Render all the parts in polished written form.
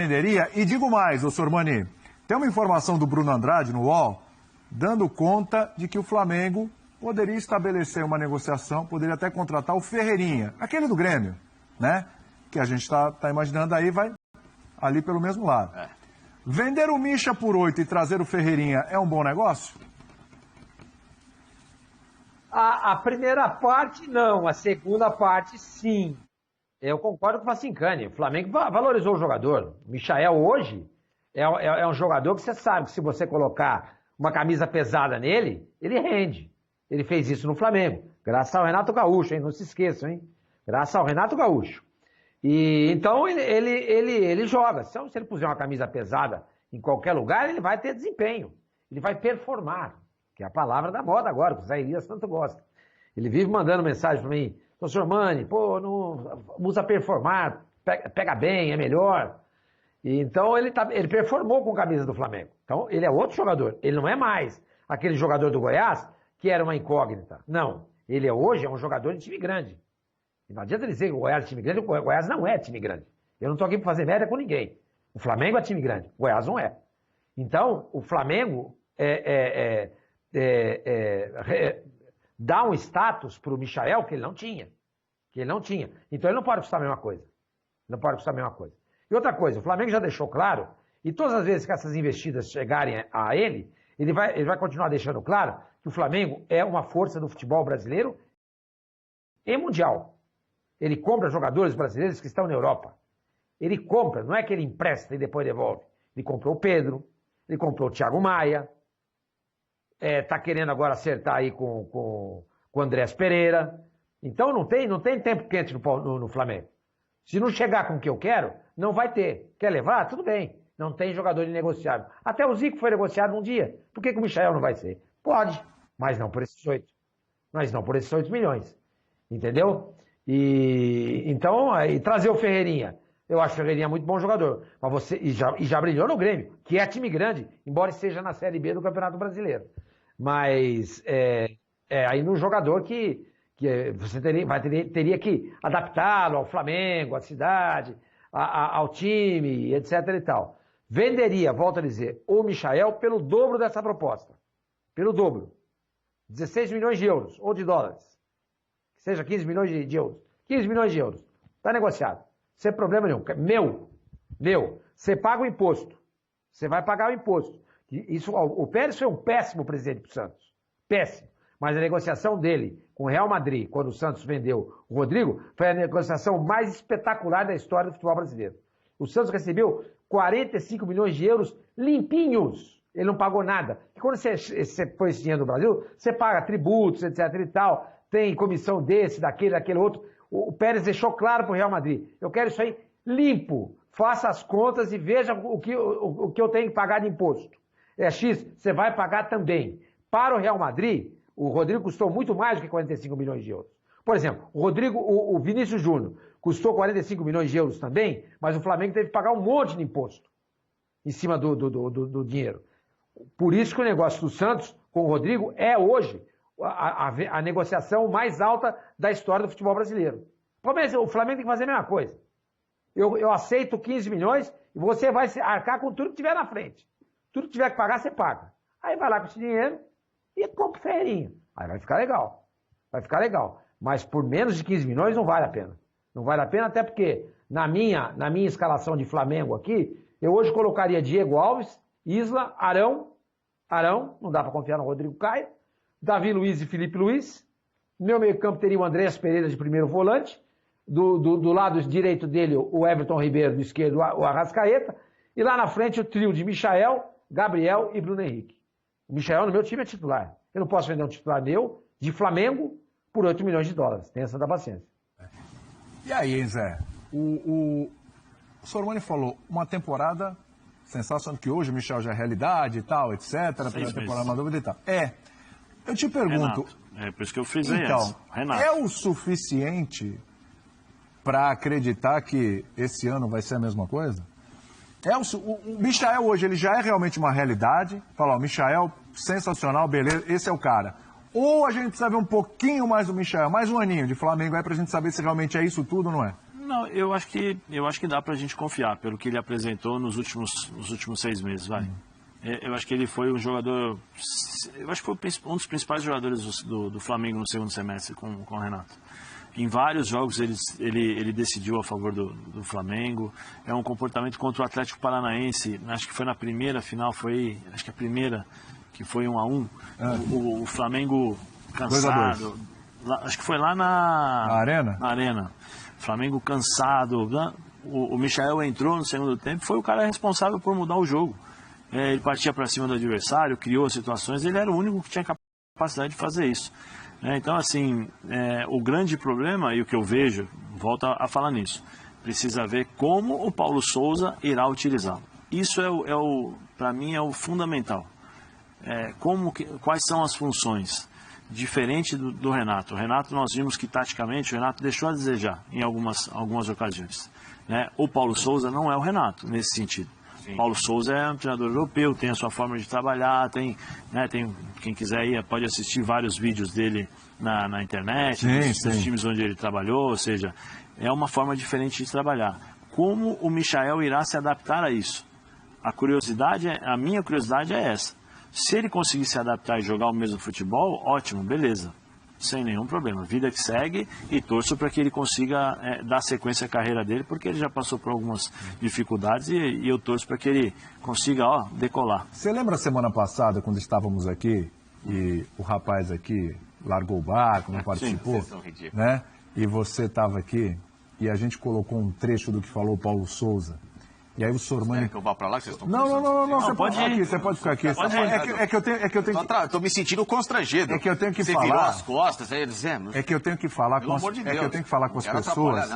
venderia. E digo mais, ô Sormani, tem uma informação do Bruno Andrade no UOL, dando conta de que o Flamengo poderia estabelecer uma negociação, poderia até contratar o Ferreirinha, aquele do Grêmio, né? Que a gente está imaginando aí, vai ali pelo mesmo lado. Vender o Mischa por 8 e trazer o Ferreirinha é um bom negócio? A primeira parte, não. A segunda parte, sim. Eu concordo com o Facincani. O Flamengo valorizou o jogador. O Michael, hoje, é um jogador que você sabe que se você colocar uma camisa pesada nele, ele rende. Ele fez isso no Flamengo. Graças ao Renato Gaúcho, hein? Não se esqueçam, hein? Graças ao Renato Gaúcho. E então ele joga. Se ele puser uma camisa pesada em qualquer lugar, ele vai ter desempenho. Ele vai performar. Que é a palavra da moda agora, que o Zé Elias tanto gosta. Ele vive mandando mensagem para mim. Professor Mani, pô, não usa performar, pega bem, é melhor. E então ele performou com a camisa do Flamengo. Então ele é outro jogador. Ele não é mais aquele jogador do Goiás que era uma incógnita. Não. Ele hoje é um jogador de time grande. E não adianta dizer que o Goiás é time grande, o Goiás não é time grande. Eu não estou aqui para fazer média com ninguém. O Flamengo é time grande, o Goiás não é. Então, o Flamengo dá um status para o Michael que ele não tinha. Então ele não pode custar a mesma coisa. E outra coisa, o Flamengo já deixou claro, e todas as vezes que essas investidas chegarem a ele, ele vai continuar deixando claro que o Flamengo é uma força do futebol brasileiro e mundial. Ele compra jogadores brasileiros que estão na Europa. Ele compra, não é que ele empresta e depois devolve. Ele comprou o Pedro, ele comprou o Thiago Maia, está querendo agora acertar aí com o Andrés Pereira. Então não tem tempo quente no Flamengo. Se não chegar com o que eu quero, não vai ter. Quer levar? Tudo bem. Não tem jogador inegociável. Até o Zico foi negociado um dia. Por que o Michael não vai ser? Pode, mas não por esses 8. Mas não por esses 8 milhões. Entendeu? E trazer o Ferreirinha. Eu acho o Ferreirinha muito bom jogador. Mas já brilhou no Grêmio, que é time grande, embora esteja na Série B do Campeonato Brasileiro. Mas aí no jogador que você teria que adaptá-lo ao Flamengo, à cidade, ao time, etc. e tal. Venderia, volto a dizer, o Michael pelo dobro dessa proposta. Pelo dobro. 16 milhões de euros, ou de dólares. Que seja 15 milhões de euros. 15 milhões de euros. Está negociado. Sem problema nenhum. Meu. Você paga o imposto. Você vai pagar o imposto. O Pérez foi um péssimo presidente para o Santos. Péssimo. Mas a negociação dele com o Real Madrid, quando o Santos vendeu o Rodrigo, foi a negociação mais espetacular da história do futebol brasileiro. O Santos recebeu 45 milhões de euros limpinhos. Ele não pagou nada. E quando você põe esse dinheiro no Brasil, você paga tributos, etc. e tal, tem comissão daquele outro. O Pérez deixou claro para o Real Madrid. Eu quero isso aí limpo. Faça as contas e veja o que eu tenho que pagar de imposto. É X, você vai pagar também. Para o Real Madrid, o Rodrigo custou muito mais do que 45 milhões de euros. Por exemplo, o Vinícius Júnior custou 45 milhões de euros também, mas o Flamengo teve que pagar um monte de imposto em cima do dinheiro. Por isso que o negócio do Santos com o Rodrigo é hoje a negociação mais alta da história do futebol brasileiro. O Flamengo tem que fazer a mesma coisa. Eu aceito 15 milhões e você vai arcar com tudo que tiver na frente. Tudo que tiver que pagar, você paga. Aí vai lá com esse dinheiro e compra o Ferreirinha. Aí vai ficar legal. Mas por menos de 15 milhões não vale a pena. Não vale a pena, até porque na minha escalação de Flamengo aqui, eu hoje colocaria Diego Alves, Isla, Arão, não dá para confiar no Rodrigo Caio, Davi Luiz e Felipe Luiz. No meu meio campo teria o Andrés Pereira de primeiro volante, do lado direito dele o Everton Ribeiro, do esquerdo o Arrascaeta, e lá na frente o trio de Michael, Gabriel e Bruno Henrique. O Michael no meu time é titular. Eu não posso vender um titular meu, de Flamengo, por 8 milhões de dólares. Tenha essa da paciência. E aí, Zé? O Sormani falou, uma temporada sensacional, que hoje o Michel já é realidade e tal, etc. Pela temporada uma dúvida e tal. Eu te pergunto... Renato. Por isso que eu fiz aí então, Renato. É o suficiente para acreditar que esse ano vai ser a mesma coisa? O Michael hoje, ele já é realmente uma realidade. Fala, o Michael, sensacional, beleza, esse é o cara. Ou a gente precisa ver um pouquinho mais do Michael, mais um aninho de Flamengo aí pra gente saber se realmente é isso tudo ou não é? Não, eu acho que dá pra gente confiar pelo que ele apresentou nos últimos 6 meses, vai. Eu acho que ele foi um jogador, eu acho que foi um dos principais jogadores do Flamengo no segundo semestre com o Renato. Em vários jogos ele decidiu a favor do Flamengo. É um comportamento contra o Atlético Paranaense, acho que foi na primeira final, acho que a primeira, que foi 1-1. O Flamengo cansado, acho que foi lá na Arena? Na Arena. Flamengo cansado, né? O Michael entrou no segundo tempo, foi o cara responsável por mudar o jogo. Ele partia para cima do adversário, criou as situações, ele era o único que tinha capacidade de fazer isso. Então, assim, o grande problema, e o que eu vejo, volto a falar nisso, precisa ver como o Paulo Souza irá utilizá-lo. Isso para mim, é o fundamental. Quais são as funções? Diferente do Renato. O Renato, nós vimos que, taticamente, o Renato deixou a desejar em algumas ocasiões. O Paulo Souza não é o Renato, nesse sentido. Sim. Paulo Souza é um treinador europeu, tem a sua forma de trabalhar, tem quem quiser ir, pode assistir vários vídeos dele na internet, nos times onde ele trabalhou, ou seja, é uma forma diferente de trabalhar. Como o Michael irá se adaptar a isso? A minha curiosidade é essa. Se ele conseguir se adaptar e jogar o mesmo futebol, ótimo, beleza. Sem nenhum problema. Vida que segue e torço para que ele consiga dar sequência à carreira dele, porque ele já passou por algumas dificuldades e eu torço para que ele consiga decolar. Você lembra a semana passada, quando estávamos aqui e o rapaz aqui largou o barco, não participou? Sim, né? E você estava aqui e a gente colocou um trecho do que falou o Paulo Souza. E aí o Sormani... que eu vá pra lá que vocês estão Não, você pode ficar aqui, você pode ficar aqui. É que eu tenho que... Tô me sentindo constrangido. É que eu tenho que você falar... Você virou as costas, aí dizendo... É que eu tenho que falar com as... É que eu tenho que falar com as pessoas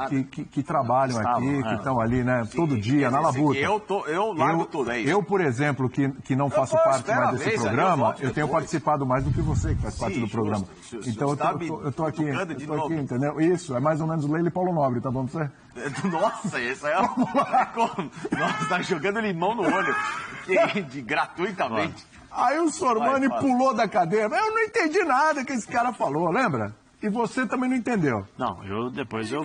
que trabalham aqui, que estão ali, né, todo dia, na labuta. Eu largo tudo, é isso. Eu, por exemplo, que não faço parte mais desse programa, eu tenho participado mais do que você, que faz parte do programa. Então eu tô aqui, entendeu? Isso, é mais ou menos Leila e Paulo Nobre, tá bom pra você? Nossa, isso é... Nossa, tá jogando limão no olho, gratuitamente. Aí o Sormani pulou da cadeira. Eu não entendi nada que esse cara falou, lembra? E você também não entendeu. Não, depois eu